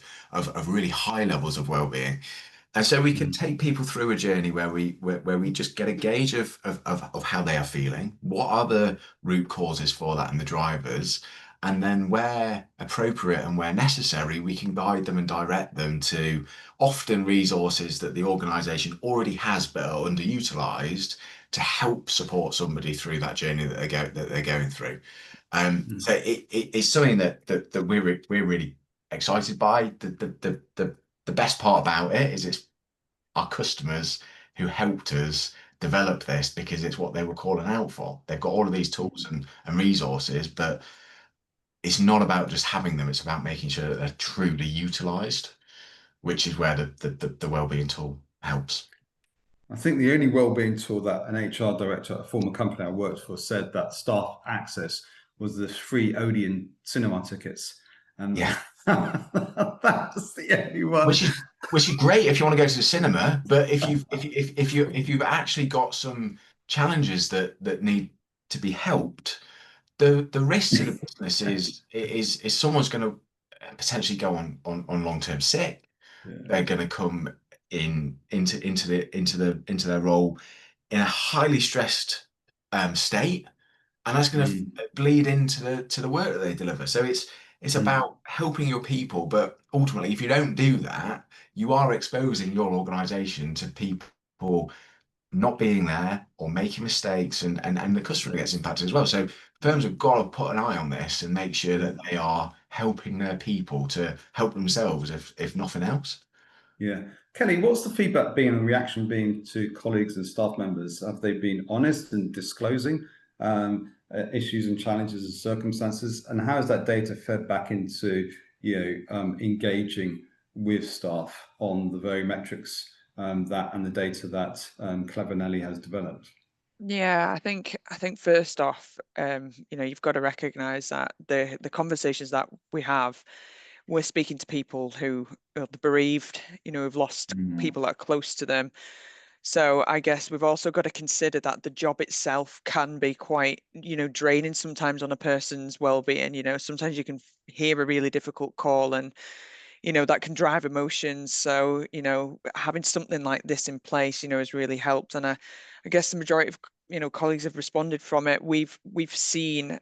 really high levels of well-being? And so we can take people through a journey where we just get a gauge of how they are feeling. What are the root causes for that and the drivers? And then where appropriate and where necessary, we can guide them and direct them to often resources that the organization already has but are underutilized to help support somebody through that journey that they're going through. So it's something that we're really excited by. The best part about it is it's our customers who helped us develop this, because it's what they were calling out for. They've got all of these tools and resources, but it's not about just having them. It's about making sure that they're truly utilized, which is where the wellbeing tool helps. I think the only wellbeing tool that an HR director at a former company I worked for said that staff access was the free Odeon cinema tickets. And yeah, that's the only one. Which is great if you want to go to the cinema, but if you've actually got some challenges that need to be helped, the risk to the business is someone's going to potentially go on long-term sick. Yeah. They're going to come into their role in a highly stressed state, and that's going to bleed into the work that they deliver. So it's about helping your people, but ultimately, if you don't do that, you are exposing your organization to people not being there or making mistakes, and the customer gets impacted as well. So firms have got to put an eye on this and make sure that they are helping their people to help themselves, if nothing else. Yeah. Kelly, what's the feedback been and reaction been to colleagues and staff members? Have they been honest in disclosing issues and challenges and circumstances? And how is that data fed back into, engaging with staff on the very metrics that and the data that Clever Nelly has developed? Yeah, I think first off, you've got to recognise that the conversations that we have, we're speaking to people who are the bereaved, who've lost people that are close to them. So I guess we've also got to consider that the job itself can be quite, draining sometimes on a person's well-being. Sometimes you can hear a really difficult call and, that can drive emotions. So, having something like this in place, has really helped. And I guess the majority of, colleagues have responded from it. We've seen,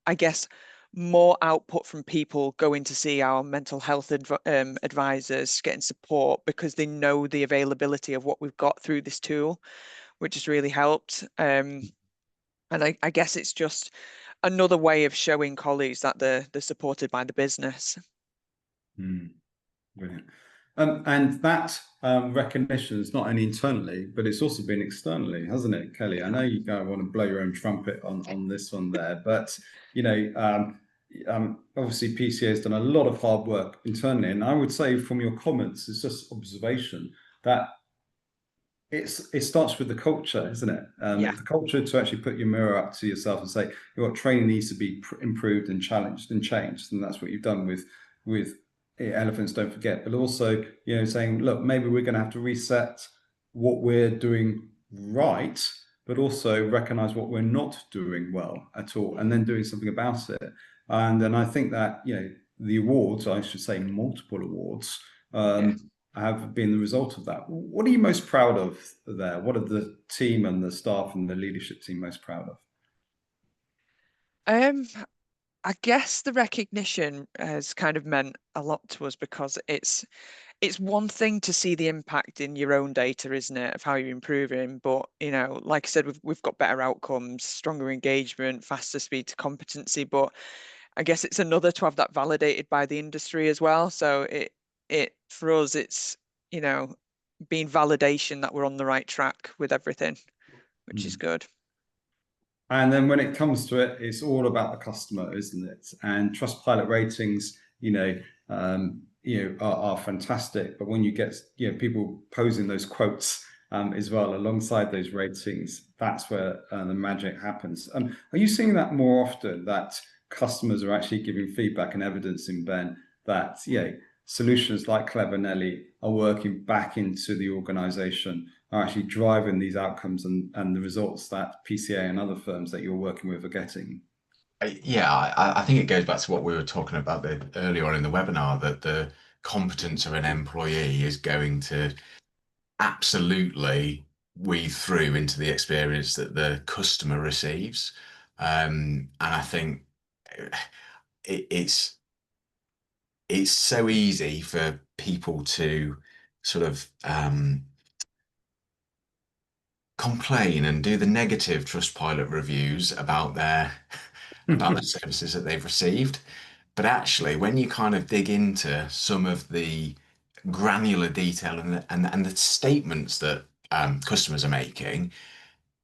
I guess, more output from people going to see our mental health advisors, getting support because they know the availability of what we've got through this tool, which has really helped. And I guess it's just another way of showing colleagues that they're supported by the business. Brilliant. And that recognition is not only internally, but it's also been externally, hasn't it, Kelly? I know you don't want to blow your own trumpet on this one there, but obviously PCA has done a lot of hard work internally, and I would say from your comments, it's just observation that it starts with the culture, isn't it? Yeah. The culture to actually put your mirror up to yourself and say, your training needs to be improved and challenged and changed, and that's what you've done with Elephants Don't Forget. But also, saying, look, maybe we're going to have to reset what we're doing right, but also recognize what we're not doing well at all, and then doing something about it. And then I think that the awards, I should say, multiple awards. Have been the result of that. What are you most proud of there? What are the team and the staff and the leadership team most proud of? I guess the recognition has kind of meant a lot to us because it's one thing to see the impact in your own data, isn't it, of how you're improving? But like I said, we've got better outcomes, stronger engagement, faster speed to competency. But I guess it's another to have that validated by the industry as well. So it for us, it's being validation that we're on the right track with everything, which is good. And then when it comes to it, it's all about the customer, isn't it? And Trustpilot ratings, are fantastic. But when you get people posing those quotes as well alongside those ratings, that's where the magic happens. Are you seeing that more often, that customers are actually giving feedback and evidence in Ben that solutions like Clever Nelly are working back into the organization, are actually driving these outcomes and the results that PCA and other firms that you're working with are getting? Yeah, I think it goes back to what we were talking about earlier on in the webinar, that the competence of an employee is going to absolutely weave through into the experience that the customer receives. And I think it's so easy for people to sort of complain and do the negative Trustpilot reviews about the services that they've received. But actually, when you kind of dig into some of the granular detail and the statements that customers are making,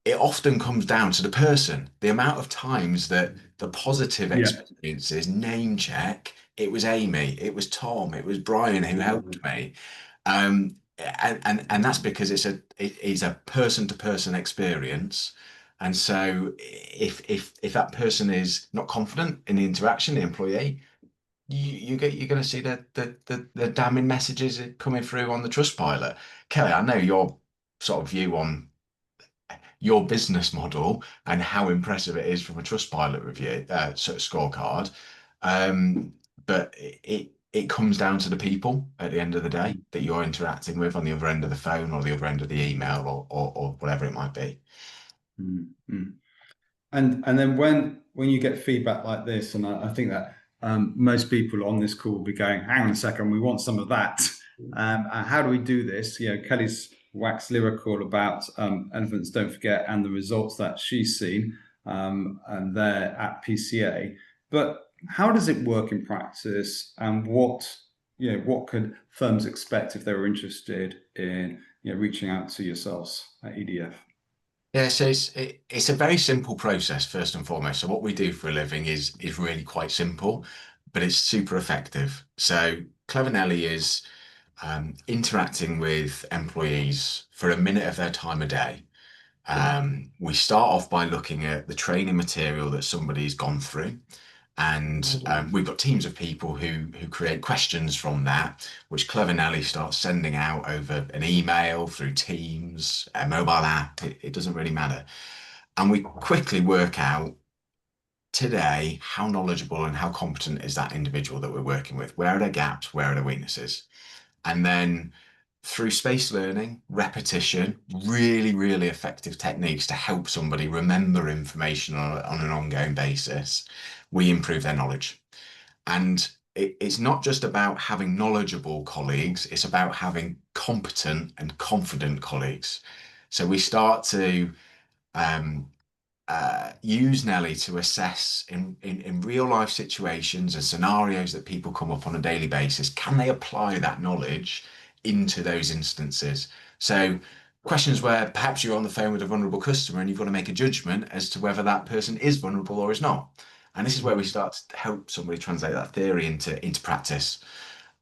it often comes down to the person. The amount of times that the positive experiences name check, it was Amy, it was Tom, it was Brian who helped me. And that's because it is a person-to-person experience. And so if that person is not confident in the interaction, the employee, you're going to see the damning messages coming through on the Trustpilot. Kelly, I know your sort of view on your business model and how impressive it is from a Trustpilot review sort of scorecard, but it comes down to the people at the end of the day that you're interacting with on the other end of the phone or the other end of the email or whatever it might be. And then when you get feedback like this, and I think that most people on this call will be going, hang on a second, we want some of that. How do we do this? Kelly's waxed lyrical about Elephants Don't Forget and the results that she's seen and there at PCA. But how does it work in practice, and what what could firms expect if they were interested in reaching out to yourselves at EDF? Yeah, so it's a very simple process, first and foremost. So what we do for a living is really quite simple, but it's super effective. So Clever Nelly is interacting with employees for a minute of their time a day. We start off by looking at the training material that somebody's gone through. And we've got teams of people who create questions from that, which Clever Nelly starts sending out over an email, through Teams, a mobile app. It doesn't really matter. And we quickly work out today how knowledgeable and how competent is that individual that we're working with? Where are their gaps? Where are their weaknesses? And then through spaced learning, repetition, really, really effective techniques to help somebody remember information on an ongoing basis, we improve their knowledge. And it's not just about having knowledgeable colleagues, it's about having competent and confident colleagues. So we start to use Nelly to assess in real life situations and scenarios that people come up on a daily basis, can they apply that knowledge into those instances? So questions where perhaps you're on the phone with a vulnerable customer and you've got to make a judgment as to whether that person is vulnerable or is not. And this is where we start to help somebody translate that theory into practice.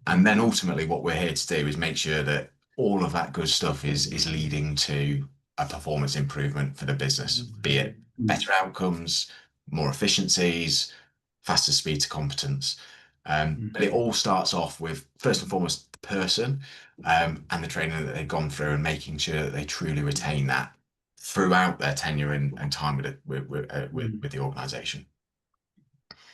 And then ultimately what we're here to do is make sure that all of that good stuff is leading to a performance improvement for the business, be it better outcomes, more efficiencies, faster speed to competence. But it all starts off with, first and foremost, the person and the training that they've gone through, and making sure that they truly retain that throughout their tenure and time with the organisation.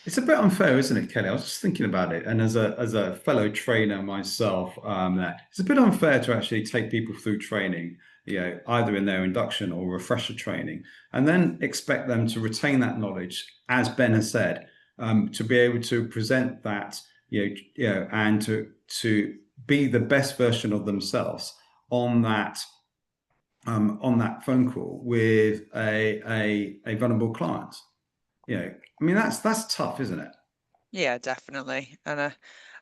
It's a bit unfair, isn't it, Kelly? I was just thinking about it, and as a fellow trainer myself, it's a bit unfair to actually take people through training, either in their induction or refresher training, and then expect them to retain that knowledge, as Ben has said, to be able to present that, and to be the best version of themselves on that phone call with a vulnerable client. I mean, that's tough, isn't it? Yeah, definitely. And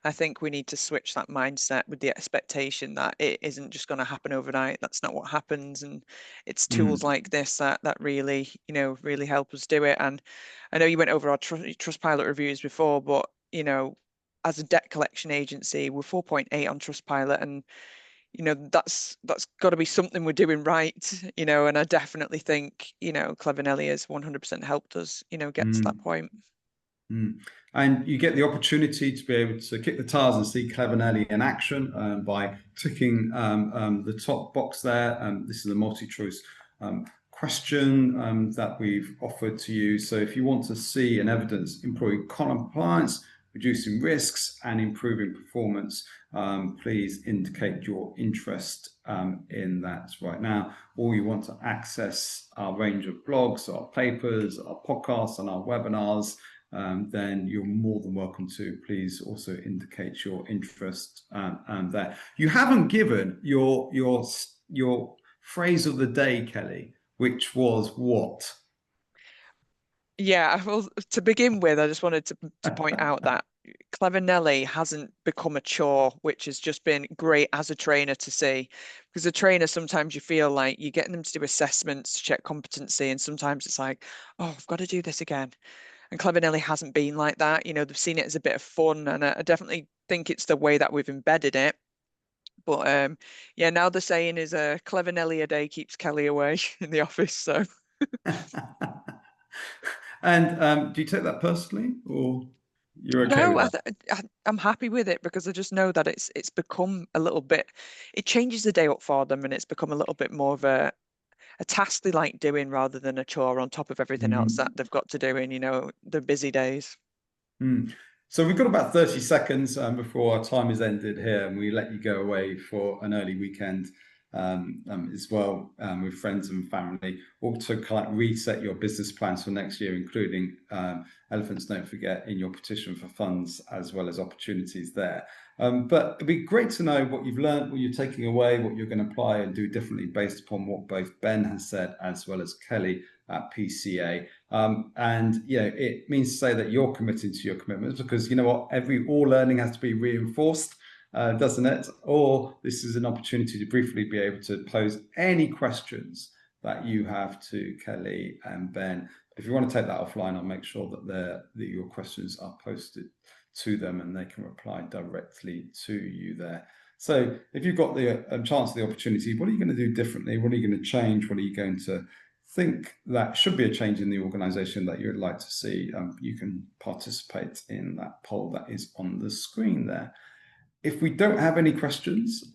I think we need to switch that mindset with the expectation that it isn't just going to happen overnight. That's not what happens. And it's tools like this that really, really help us do it. And I know you went over our Trustpilot reviews before, but, as a debt collection agency, we're 4.8 on Trustpilot, and that's got to be something we're doing right, and I definitely think, Clever Nelly has 100% helped us, get to that point. And you get the opportunity to be able to kick the tires and see Clever Nelly in action by ticking the top box there. This is a multi-choice question that we've offered to you. So if you want to see an evidence improving compliance, reducing risks and improving performance, please indicate your interest in that right now. Or you want to access our range of blogs, our papers, our podcasts and our webinars, then you're more than welcome to. Please also indicate your interest there. You haven't given your phrase of the day, Kelly, which was what? Yeah, well, to begin with, I just wanted to point out that Clever Nelly hasn't become a chore, which has just been great as a trainer to see. Because a trainer, sometimes you feel like you're getting them to do assessments to check competency, and sometimes it's like, oh, I've got to do this again. And Clever Nelly hasn't been like that. They've seen it as a bit of fun, and I definitely think it's the way that we've embedded it. But yeah, now the saying is Clever Nelly a day keeps Kelly away in the office. So. And do you take that personally, or you're okay with that? I'm happy with it, because I just know that it's become a little bit. It changes the day up for them, and it's become a little bit more of a task they like doing rather than a chore on top of everything else that they've got to do in, the busy days. So we've got about 30 seconds before our time is ended here, and we let you go away for an early weekend as well with friends and family, or to kind of reset your business plans for next year, including elephants don't forget in your petition for funds, as well as opportunities there. But it'd be great to know what you've learned, what you're taking away, what you're going to apply and do differently based upon what both Ben has said as well as Kelly at PCA. And it means to say that you're committed to your commitments, because you know what, all learning has to be reinforced. doesn't it? Or this is an opportunity to briefly be able to pose any questions that you have to Kelly and Ben. If you want to take that offline, I'll make sure that your questions are posted to them and they can reply directly to you there. So if you've got the chance, the opportunity, what are you going to do differently? What are you going to change? What are you going to think that should be a change in the organization that you would like to see? You can participate in that poll that is on the screen there. If we don't have any questions,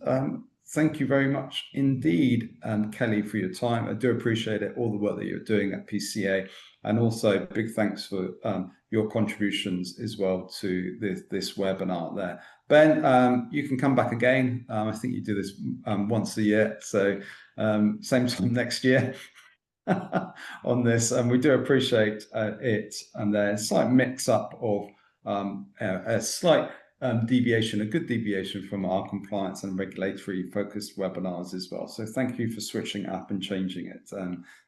thank you very much indeed, Kelly, for your time. I do appreciate it, all the work that you're doing at PCA, and also big thanks for your contributions as well to this webinar there. Ben, you can come back again. I think you do this once a year, so same time next year on this, and we do appreciate it. And there's a slight mix-up of a slight deviation, a good deviation from our compliance and regulatory focused webinars as well. So thank you for switching up and changing it.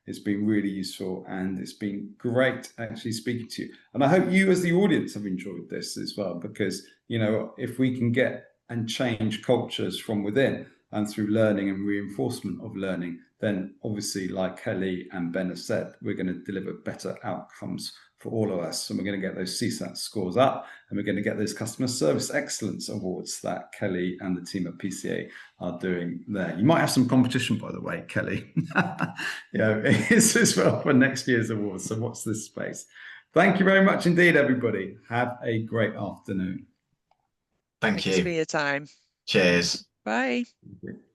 It's been really useful, and it's been great actually speaking to you. And I hope you as the audience have enjoyed this as well, because, you know, if we can get and change cultures from within and through learning and reinforcement of learning, then obviously, like Kelly and Ben have said, we're going to deliver better outcomes for all of us. And we're going to get those CSAT scores up, and we're going to get those customer service excellence awards that Kelly and the team at PCA are doing there. You might have some competition, by the way, Kelly. Yeah, it is as well for next year's awards. So watch this space. Thank you very much indeed, everybody. Have a great afternoon. Thank you for your time. Cheers. Bye. Thank you.